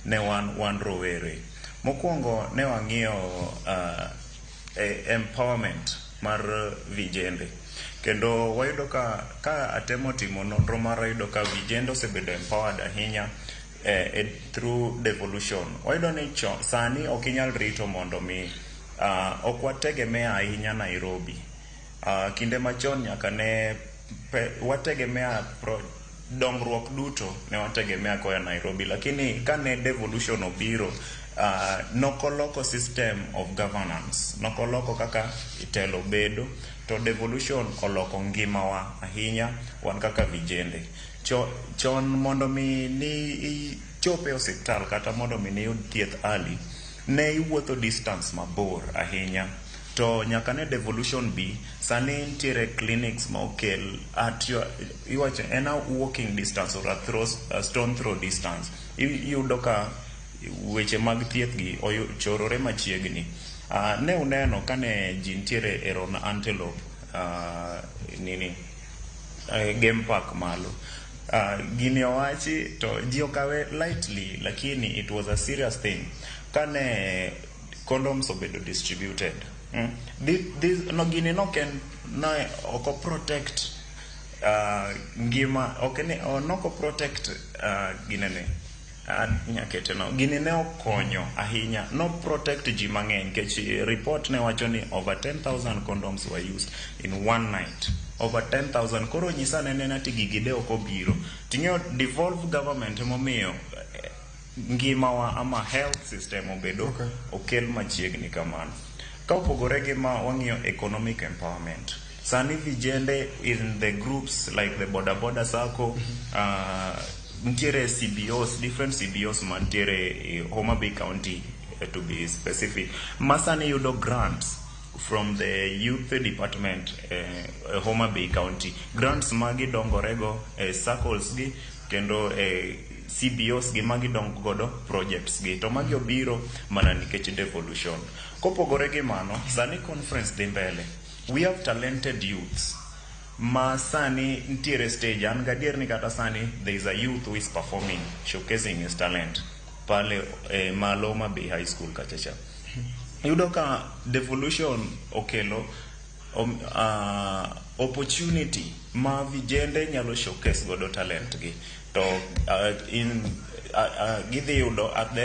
ne wan rowere. Mokwongo ne wang'iyo empowerment mar vijende, kendo wayudo ka atemo timo nonro mar yudo ka vijende osebedo empowered ahinya through devolution. Wayudo ni sani ok inyal rito mondo mi ok wategemea ahinya Nairobi. Kinde machon nyaka ne wategemea dongruok duto ne wategemea koya Nairobi, lakini kane devolution obiro, nokoloko system of governance, nokoloko kaka itelo bedo, to devolution oloko ngimawa ahinya wan kaka vijende. Chon mondo mi ni chope hospital kata mondo mi ni yud thieth ali, ne iwuotho distance mabor ahinya. To nyaka ne devolution bi, sani nitiere clinics ma okel at iwacho en a walking distance or a stone throw distance. Iyudo ka weche mag thieth gi chorore machiegni. Ne uneno kane ji nitiere e Rona Antelope game park malo. Gini owachi to ji okawe lightly, lakini it was a serious thing. Kane condoms obedo distributed, no gini no ken na oko protect ngima, noko protect ginene nyakete no gini ne okonyo ahinya, no protect ji mang'eny, kech report ne wacho ni over 10,000 condoms were used in one night. Over 10,000. Koro nyisa nene nati gigide oko biro. Tingeo devolve government momiyo ngima wa ama health system obedo okel machiegni kamano. Ka opogore gi ma wang'iyo economic empowerment, sani vijende in the groups like the boda sacco, ntiere CBOs, different CBOs mantiere Homa Bay County to be specific, masani yudo grants from the youth department Homa Bay County. Grants magi dongorego circles gi kendo CBOs gi magi dong godo projects gi, to magi obiro mana nikech devolution. Kopogore gi mano, sani conference dhi mbele. We have talented youths ma sani ntiere stage, an gadier ni kata sani there is a youth who is performing, showcasing his talent pale malo Homa Bay High School kachacha. Yudo ka devolution okelo opportunity ma vijende nyalo showcase godo talent gi, to gidhi yudo at the